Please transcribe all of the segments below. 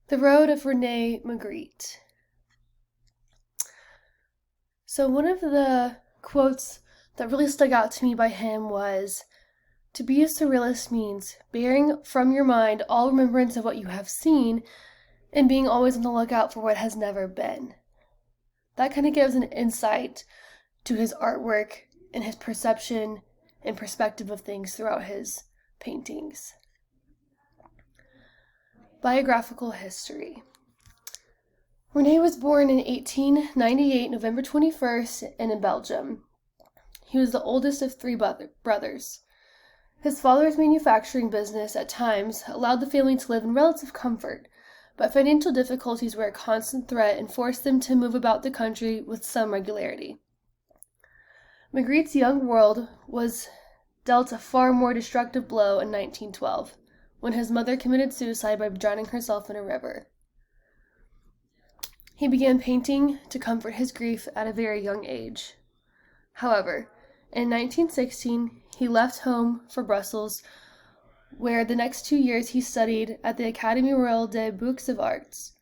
The Road of Rene Magritte. So one of the quotes that really stuck out to me by him was, "To be a surrealist means bearing from your mind all remembrance of what you have seen and being always on the lookout for what has never been." That kind of gives an insight to his artwork and his perception and perspective of things throughout his paintings. Biographical history. Rene was born in 1898, November 21st, in Belgium. He was the oldest of three brothers. His father's manufacturing business at times allowed the family to live in relative comfort, but financial difficulties were a constant threat and forced them to move about the country with some regularity. Magritte's young world was dealt a far more destructive blow in 1912, when his mother committed suicide by drowning herself in a river. He began painting to comfort his grief at a very young age. However, in 1916, he left home for Brussels, where the next 2 years he studied at the Académie Royale des Beaux-Arts.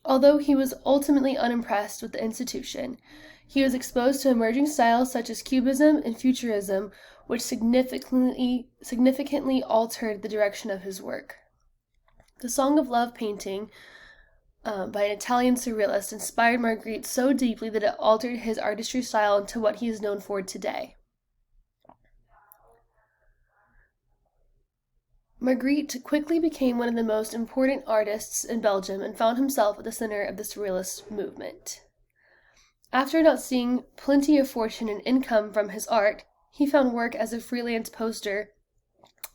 Although he was ultimately unimpressed with the institution, he was exposed to emerging styles such as Cubism and Futurism, which significantly altered the direction of his work. The Song of Love painting by an Italian surrealist inspired Magritte so deeply that it altered his artistry style into what he is known for today. Magritte quickly became one of the most important artists in Belgium and found himself at the center of the surrealist movement. After not seeing plenty of fortune and income from his art, he found work as a freelance poster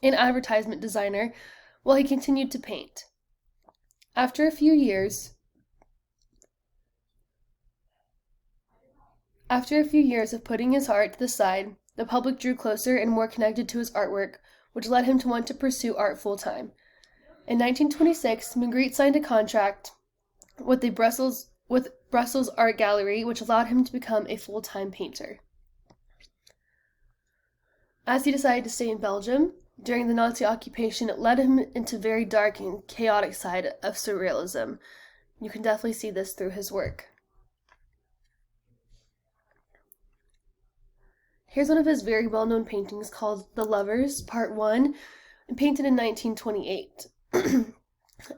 and advertisement designer while he continued to paint. After a few years of putting his art to the side, the public drew closer and more connected to his artwork, which led him to want to pursue art full-time. In 1926, Magritte signed a contract with the Brussels Art Gallery, which allowed him to become a full-time painter. As he decided to stay in Belgium, during the Nazi occupation, it led him into a very dark and chaotic side of surrealism. You can definitely see this through his work. Here's one of his very well-known paintings called The Lovers, Part 1, painted in 1928.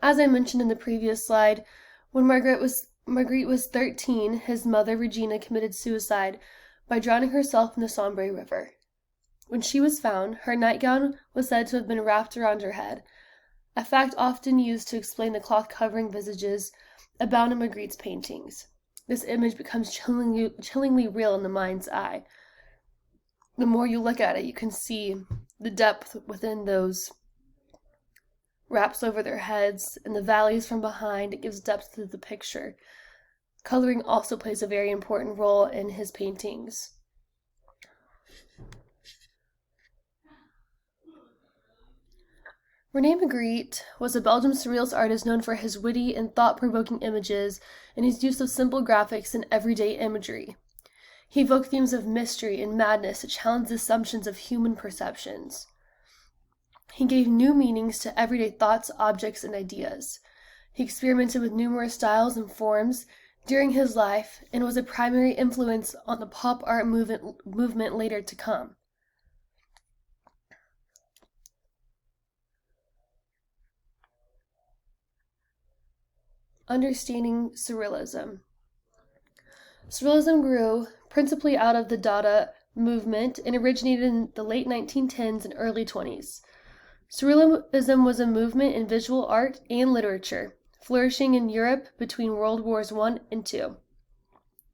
As I mentioned in the previous slide, when Magritte was 13, his mother, Regina, committed suicide by drowning herself in the Sambre River. When she was found, her nightgown was said to have been wrapped around her head, a fact often used to explain the cloth-covering visages abound in Magritte's paintings. This image becomes chillingly real in the mind's eye. The more you look at it, you can see the depth within those wraps over their heads and the valleys from behind. It gives depth to the picture. Coloring also plays a very important role in his paintings. Rene Magritte was a Belgian surrealist artist known for his witty and thought-provoking images and his use of simple graphics and everyday imagery. He evoked themes of mystery and madness that challenged the assumptions of human perceptions. He gave new meanings to everyday thoughts, objects, and ideas. He experimented with numerous styles and forms during his life and was a primary influence on the pop art movement later to come. Understanding Surrealism. Surrealism grew principally out of the Dada movement and originated in the late 1910s and early 20s. Surrealism was a movement in visual art and literature, flourishing in Europe between World Wars I and II.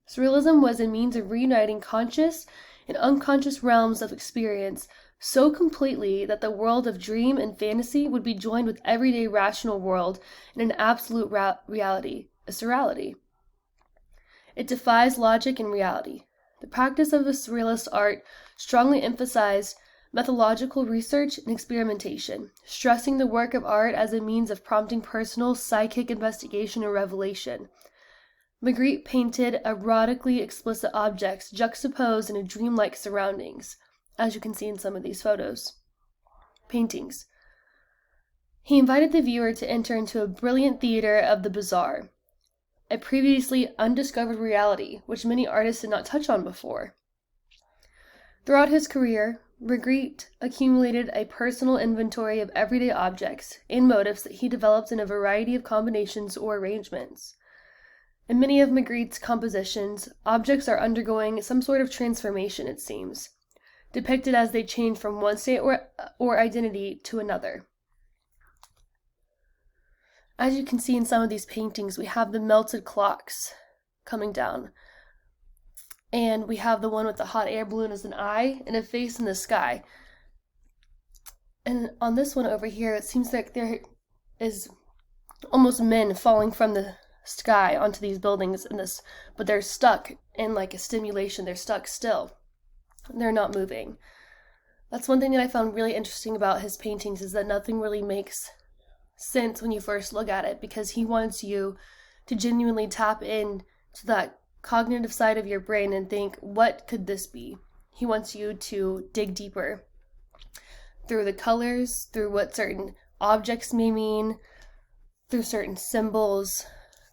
Surrealism was a means of reuniting conscious and unconscious realms of experience so completely that the world of dream and fantasy would be joined with everyday rational world in an absolute reality, a surreality. It defies logic and reality. The practice of the surrealist art strongly emphasized methodological research and experimentation, stressing the work of art as a means of prompting personal psychic investigation and revelation. Magritte painted erotically explicit objects juxtaposed in a dreamlike surroundings, as you can see in some of these paintings. He invited the viewer to enter into a brilliant theater of the bizarre, a previously undiscovered reality which many artists did not touch on before. Throughout his career, Magritte accumulated a personal inventory of everyday objects and motifs that he developed in a variety of combinations or arrangements. In many of Magritte's compositions, objects are undergoing some sort of transformation, it seems, depicted as they change from one state or identity to another. As you can see in some of these paintings, we have the melted clocks coming down. And we have the one with the hot air balloon as an eye and a face in the sky. And on this one over here, it seems like there is almost men falling from the sky onto these buildings in this, but they're stuck in like a stimulation. They're stuck still. They're not moving. That's one thing that I found really interesting about his paintings, is that nothing really makes sense when you first look at it, because he wants you to genuinely tap in to that cognitive side of your brain and think, what could this be? He wants you to dig deeper through the colors, through what certain objects may mean, through certain symbols,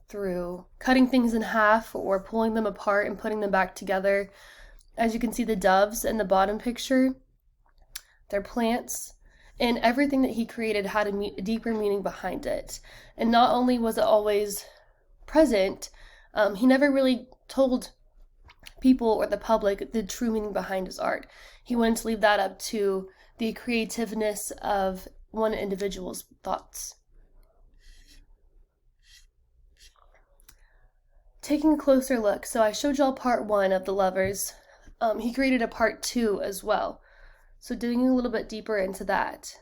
through cutting things in half or pulling them apart and putting them back together. As you can see, the doves in the bottom picture, they're plants, and everything that he created had a deeper meaning behind it. And not only was it always present, he never really told people or the public the true meaning behind his art. He wanted to leave that up to the creativeness of one individual's thoughts. Taking a closer look, so I showed y'all part 1 of the lovers. He created a part 2 as well. So digging a little bit deeper into that.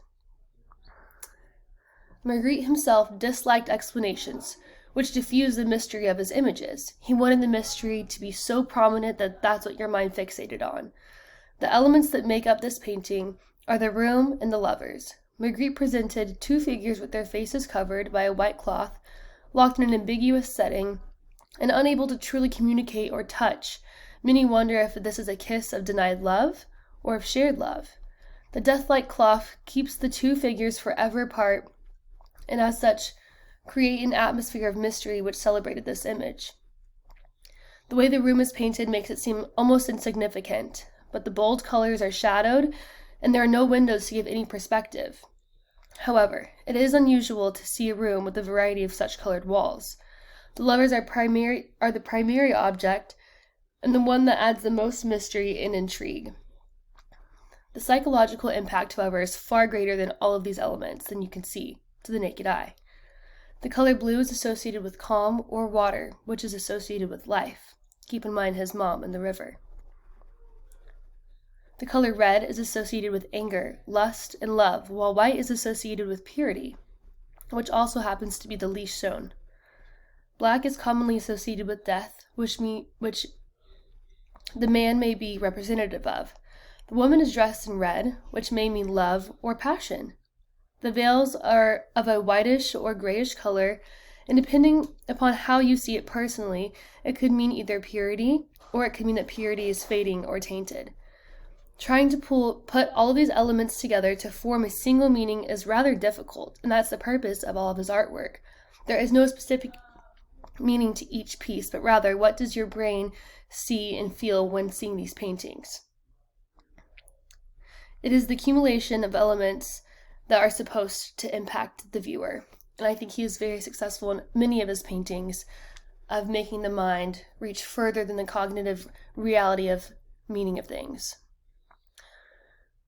Magritte himself disliked explanations, which diffused the mystery of his images. He wanted the mystery to be so prominent that that's what your mind fixated on. The elements that make up this painting are the room and the lovers. Magritte presented 2 figures with their faces covered by a white cloth, locked in an ambiguous setting, and unable to truly communicate or touch. Many wonder if this is a kiss of denied love or of shared love. The death-like cloth keeps the 2 figures forever apart, and as such, create an atmosphere of mystery which celebrated this image. The way the room is painted makes it seem almost insignificant, but the bold colors are shadowed, and there are no windows to give any perspective. However, it is unusual to see a room with a variety of such colored walls. The lovers are the primary object, and the one that adds the most mystery and intrigue. The psychological impact, however, is far greater than all of these elements than you can see to the naked eye. The color blue is associated with calm or water, which is associated with life. Keep in mind his mom and the river. The color red is associated with anger, lust, and love, while white is associated with purity, which also happens to be the least shown. Black is commonly associated with death, which the man may be representative of. The woman is dressed in red, which may mean love or passion. The veils are of a whitish or grayish color, and depending upon how you see it personally, it could mean either purity, or it could mean that purity is fading or tainted. Trying to put all of these elements together to form a single meaning is rather difficult, and that's the purpose of all of his artwork. There is no specific meaning to each piece, but rather, what does your brain see and feel when seeing these paintings? It is the accumulation of elements that are supposed to impact the viewer. And I think he is very successful in many of his paintings of making the mind reach further than the cognitive reality of meaning of things.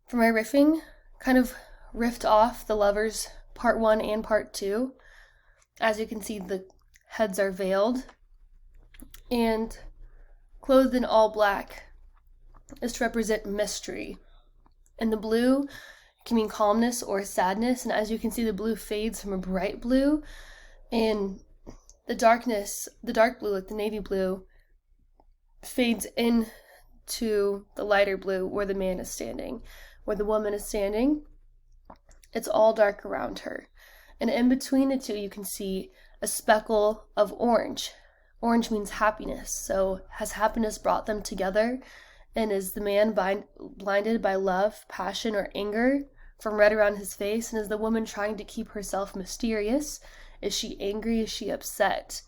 For my riffing, kind of riffed off the lovers part 1 and part 2. As you can see, the heads are veiled, and clothed in all black is to represent mystery. And the blue can mean calmness or sadness, and as you can see, the blue fades from a bright blue, and the dark blue, like the navy blue, fades into the lighter blue where the man is standing. Where the woman is standing, it's all dark around her. And in between the two, you can see a speckle of orange. Orange means happiness, so has happiness brought them together? And is the man blinded by love, passion, or anger? from red around his face, and is the woman trying to keep herself mysterious? Is she angry? Is she upset?